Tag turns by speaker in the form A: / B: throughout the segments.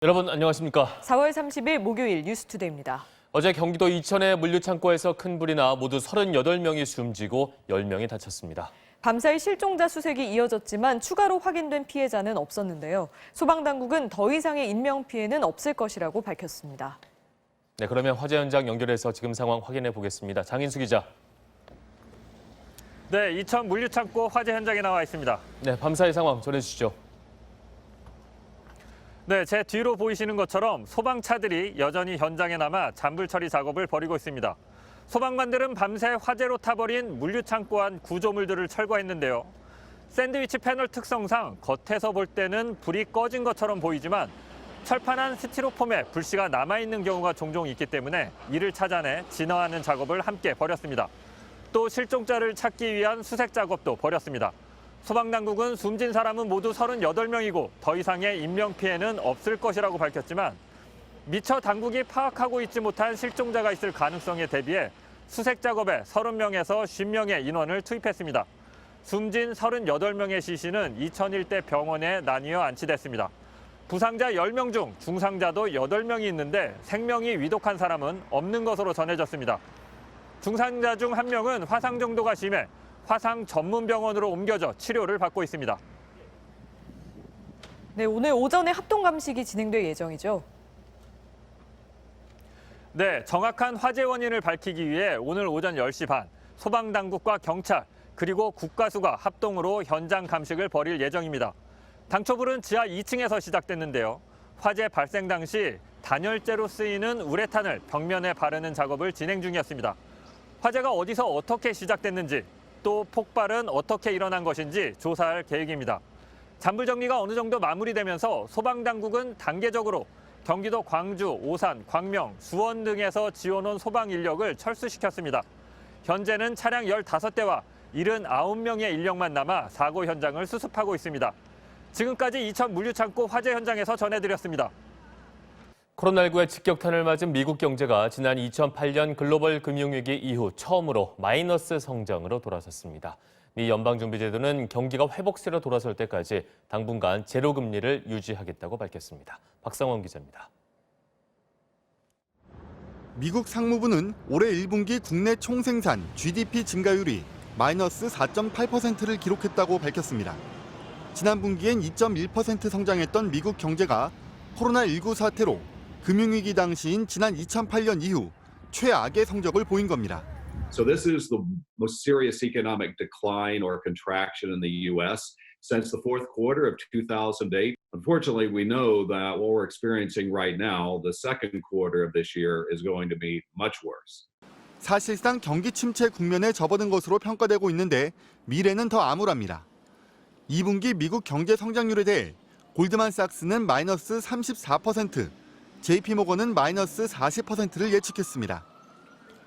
A: 여러분 안녕하십니까?
B: 4월 30일 목요일 뉴스투데이입니다.
A: 어제 경기도 이천의 물류창고에서 큰 불이 나 모두 38명이 숨지고 10명이 다쳤습니다.
B: 밤사이 실종자 수색이 이어졌지만 추가로 확인된 피해자는 없었는데요. 소방당국은 더 이상의 인명피해는 없을 것이라고 밝혔습니다.
A: 네, 그러면 화재 현장 연결해서 지금 상황 확인해 보겠습니다. 장인수 기자.
C: 네, 이천 물류창고 화재 현장에 나와 있습니다.
A: 네, 밤사이 상황 전해주시죠.
C: 네, 제 뒤로 보이시는 것처럼 소방차들이 여전히 현장에 남아 잔불 처리 작업을 벌이고 있습니다. 소방관들은 밤새 화재로 타버린 물류창고 안 구조물들을 철거했는데요. 샌드위치 패널 특성상 겉에서 볼 때는 불이 꺼진 것처럼 보이지만 철판한 스티로폼에 불씨가 남아있는 경우가 종종 있기 때문에 이를 찾아내 진화하는 작업을 함께 벌였습니다. 또 실종자를 찾기 위한 수색 작업도 벌였습니다. 소방당국은 숨진 사람은 모두 38명이고 더 이상의 인명피해는 없을 것이라고 밝혔지만 미처 당국이 파악하고 있지 못한 실종자가 있을 가능성에 대비해 수색 작업에 30명에서 50명의 인원을 투입했습니다. 숨진 38명의 시신은 이천 일대 병원에 나뉘어 안치됐습니다. 부상자 10명 중 중상자도 8명이 있는데 생명이 위독한 사람은 없는 것으로 전해졌습니다. 중상자 중 1명은 화상 정도가 심해 화상 전문 병원으로 옮겨져 치료를 받고 있습니다.
B: 네, 오늘 오전에 합동 감식이 진행될 예정이죠.
C: 네, 정확한 화재 원인을 밝히기 위해 오늘 오전 10시 반 소방당국과 경찰 그리고 국가수가 합동으로 현장 감식을 벌일 예정입니다. 당초 불은 지하 2층에서 시작됐는데요. 화재 발생 당시 단열재로 쓰이는 우레탄을 벽면에 바르는 작업을 진행 중이었습니다. 화재가 어디서 어떻게 시작됐는지 또 폭발은 어떻게 일어난 것인지 조사할 계획입니다. 잔불 정리가 어느 정도 마무리되면서 소방당국은 단계적으로 경기도 광주, 오산, 광명, 수원 등에서 지원온 소방 인력을 철수시켰습니다. 현재는 차량 15대와 79명의 인력만 남아 사고 현장을 수습하고 있습니다. 지금까지 이천 물류창고 화재 현장에서 전해드렸습니다.
A: 코로나19의 직격탄을 맞은 미국 경제가 지난 2008년 글로벌 금융위기 이후 처음으로 마이너스 성장으로 돌아섰습니다. 미 연방준비제도는 경기가 회복세로 돌아설 때까지 당분간 제로금리를 유지하겠다고 밝혔습니다. 박상원 기자입니다.
D: 미국 상무부는 올해 1분기 국내 총생산 GDP 증가율이 마이너스 4.8%를 기록했다고 밝혔습니다. 지난 분기엔 2.1% 성장했던 미국 경제가 코로나19 사태로 금융위기 당시인 지난 2008년 이후 최악의 성적을 보인 겁니다.
E: So this is the most serious economic decline or contraction in the U.S. since the fourth quarter of 2008. Unfortunately, we know that what we're experiencing right now, the second quarter of this year, is going to be much worse.
D: 사실상 경기 침체 국면에 접어든 것으로 평가되고 있는데 미래는 더 암울합니다. 2분기 미국 경제 성장률에 대해 골드만삭스는 마이너스 34%, JP모건은 마이너스 40%를 예측했습니다.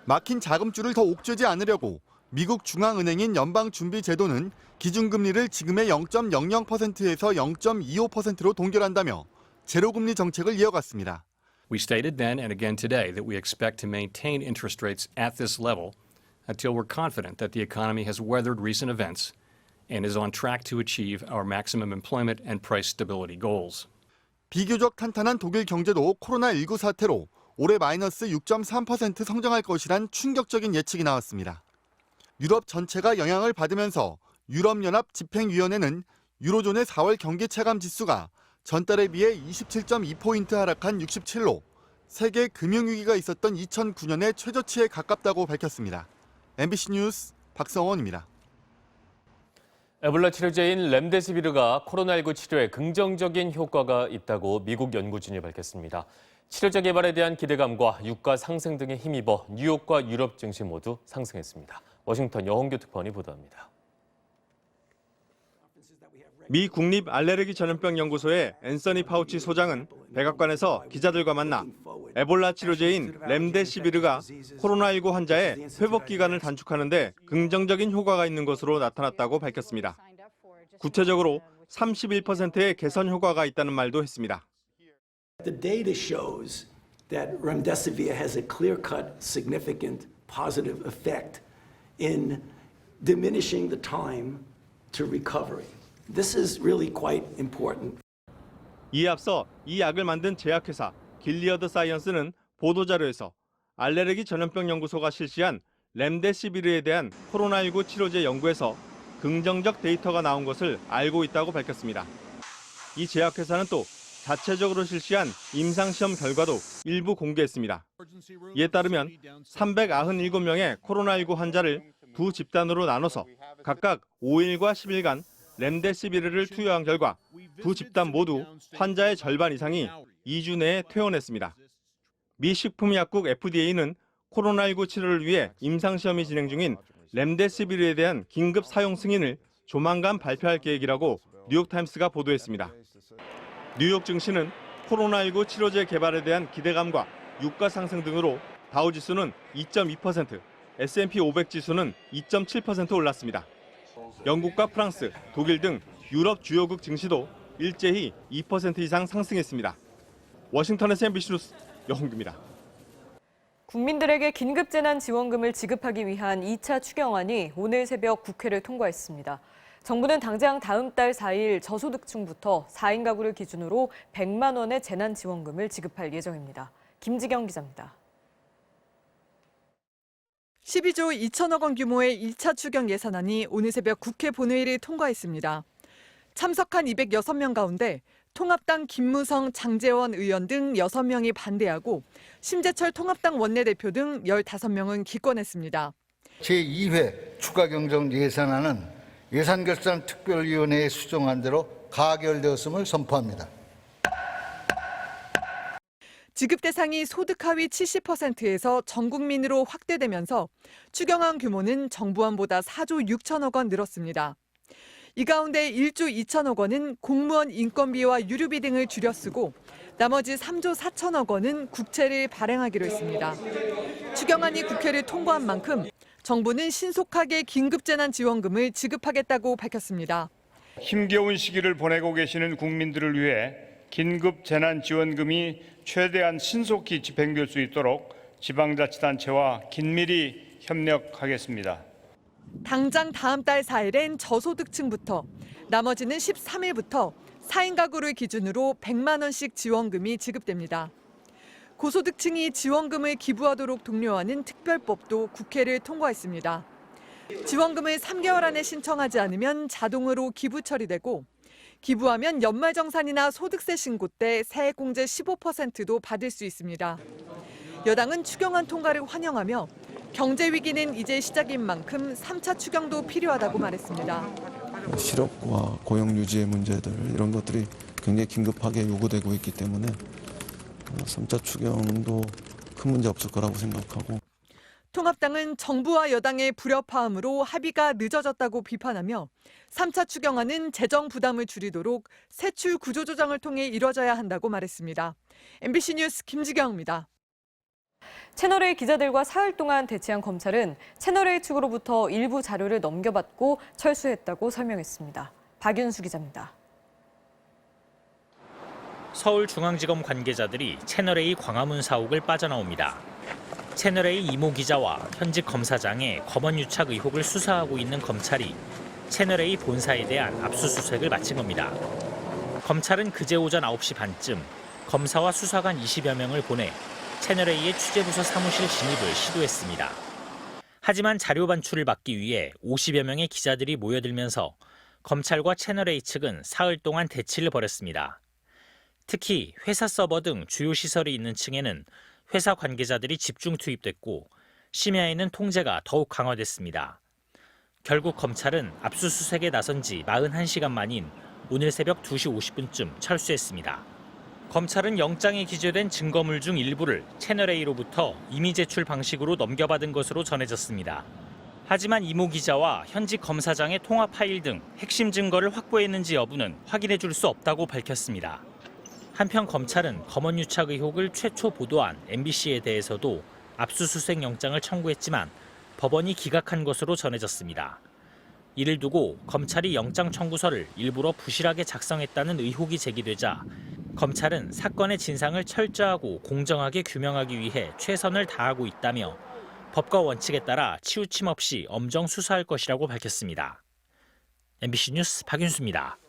D: 막힌 자금줄을 더 옥죄지 않으려고 미국 중앙은행인 연방준비제도는 기준금리를 지금의 0.00%에서 0.25%로 동결한다며 제로금리 정책을 이어갔습니다.
F: We stated then and again today that we expect to maintain interest rates at this level until we're confident that the economy has weathered recent events and is on track to achieve our maximum employment and price stability goals.
D: 비교적 탄탄한 독일 경제도 코로나19 사태로 올해 마이너스 6.3% 성장할 것이란 충격적인 예측이 나왔습니다. 유럽 전체가 영향을 받으면서 유럽연합 집행위원회는 유로존의 4월 경기 체감 지수가 전달에 비해 27.2포인트 하락한 67로 세계 금융위기가 있었던 2009년의 최저치에 가깝다고 밝혔습니다. MBC 뉴스 박성원입니다.
A: 에볼라 치료제인 렘데시비르가 코로나19 치료에 긍정적인 효과가 있다고 미국 연구진이 밝혔습니다. 치료제 개발에 대한 기대감과 유가 상승 등에 힘입어 뉴욕과 유럽 증시 모두 상승했습니다. 워싱턴 여홍규 특파원이 보도합니다.
G: 미 국립 알레르기 전염병 연구소의 앤서니 파우치 소장은 백악관에서 기자들과 만나 에볼라 치료제인 렘데시비르가 코로나19 환자의 회복 기간을 단축하는 데 긍정적인 효과가 있는 것으로 나타났다고 밝혔습니다. 구체적으로 31%의 개선 효과가 있다는 말도 했습니다.
H: The data shows that remdesivir has a clear-cut, significant positive effect in diminishing the time to recovery. This is really quite important.
G: 이에 앞서 이 약을 만든 제약회사 길리어드 사이언스는 보도자료에서 알레르기 전염병 연구소가 실시한 렘데시비르에 대한 코로나19 치료제 연구에서 긍정적 데이터가 나온 것을 알고 있다고 밝혔습니다. 이 제약회사는 또 자체적으로 실시한 임상시험 결과도 일부 공개했습니다. 이에 따르면 397명의 코로나19 환자를 두 집단으로 나눠서 각각 5일과 10일간 렘데시비르를 투여한 결과 두 집단 모두 환자의 절반 이상이 2주 내에 퇴원했습니다. 미 식품의약국 FDA는 코로나19 치료를 위해 임상시험이 진행 중인 렘데시비르에 대한 긴급 사용 승인을 조만간 발표할 계획이라고 뉴욕타임스가 보도했습니다. 뉴욕 증시는 코로나19 치료제 개발에 대한 기대감과 유가 상승 등으로 다우지수는 2.2%, S&P 500 지수는 2.7% 올랐습니다. 영국과 프랑스, 독일 등 유럽 주요국 증시도 일제히 2% 이상 상승했습니다. 워싱턴에서 MBC 뉴스 여홍규입니다.
B: 국민들에게 긴급재난지원금을 지급하기 위한 2차 추경안이 오늘 새벽 국회를 통과했습니다. 정부는 당장 다음 달 4일 저소득층부터 4인 가구를 기준으로 100만 원의 재난지원금을 지급할 예정입니다. 김지경 기자입니다.
I: 12조 2천억 원 규모의 1차 추경 예산안이 오늘 새벽 국회 본회의를 통과했습니다. 참석한 206명 가운데 통합당 김무성, 장제원 의원 등 6명이 반대하고 심재철 통합당 원내대표 등 15명은 기권했습니다.
J: 제2회 추가경정 예산안은 예산결산특별위원회에 수정한 대로 가결되었음을 선포합니다.
I: 지급 대상이 소득 하위 70%에서 전 국민으로 확대되면서 추경안 규모는 정부안보다 4조 6천억 원 늘었습니다. 이 가운데 1조 2천억 원은 공무원 인건비와 유류비 등을 줄여 쓰고 나머지 3조 4천억 원은 국채를 발행하기로 했습니다. 추경안이 국회를 통과한 만큼 정부는 신속하게 긴급재난지원금을 지급하겠다고 밝혔습니다.
K: 힘겨운 시기를 보내고 계시는 국민들을 위해 긴급재난지원금이 최대한 신속히 집행될 수 있도록 지방자치단체와 긴밀히 협력하겠습니다.
I: 당장 다음 달 4일엔 저소득층부터 나머지는 13일부터 4인 가구를 기준으로 100만 원씩 지원금이 지급됩니다. 고소득층이 지원금을 기부하도록 독려하는 특별법도 국회를 통과했습니다. 지원금을 3개월 안에 신청하지 않으면 자동으로 기부 처리되고 기부하면 연말정산이나 소득세 신고 때 세액공제 15%도 받을 수 있습니다. 여당은 추경안 통과를 환영하며 경제 위기는 이제 시작인 만큼 3차 추경도 필요하다고 말했습니다.
L: 실업과 고용 유지의 문제들 이런 것들이 굉장히 긴급하게 요구되고 있기 때문에 3차 추경도 큰 문제 없을 거라고 생각하고
I: 통합당은 정부와 여당의 불협화음으로 합의가 늦어졌다고 비판하며 3차 추경안은 재정 부담을 줄이도록 세출 구조조정을 통해 이뤄져야 한다고 말했습니다. MBC 뉴스 김지경입니다.
B: 채널A 기자들과 사흘 동안 대치한 검찰은 채널A 측으로부터 일부 자료를 넘겨받고 철수했다고 설명했습니다. 박윤수 기자입니다.
M: 서울중앙지검 관계자들이 채널A 광화문 사옥을 빠져나옵니다. 채널A 이모 기자와 현직 검사장의 검언유착 의혹을 수사하고 있는 검찰이 채널A 본사에 대한 압수수색을 마친 겁니다. 검찰은 그제 오전 9시 반쯤 검사와 수사관 20여 명을 보내 채널A의 취재부서 사무실 진입을 시도했습니다. 하지만 자료 반출을 막기 위해 50여 명의 기자들이 모여들면서 검찰과 채널A 측은 사흘 동안 대치를 벌였습니다. 특히 회사 서버 등 주요 시설이 있는 층에는 회사 관계자들이 집중 투입됐고 심야에는 통제가 더욱 강화됐습니다. 결국 검찰은 압수수색에 나선 지 41시간 만인 오늘 새벽 2시 50분쯤 철수했습니다. 검찰은 영장에 기재된 증거물 중 일부를 채널A로부터 임의 제출 방식으로 넘겨받은 것으로 전해졌습니다. 하지만 이모 기자와 현직 검사장의 통화 파일 등 핵심 증거를 확보했는지 여부는 확인해 줄 수 없다고 밝혔습니다. 한편 검찰은 검언유착 의혹을 최초 보도한 MBC에 대해서도 압수수색 영장을 청구했지만 법원이 기각한 것으로 전해졌습니다. 이를 두고 검찰이 영장 청구서를 일부러 부실하게 작성했다는 의혹이 제기되자 검찰은 사건의 진상을 철저하고 공정하게 규명하기 위해 최선을 다하고 있다며 법과 원칙에 따라 치우침 없이 엄정 수사할 것이라고 밝혔습니다. MBC 뉴스 박윤수입니다.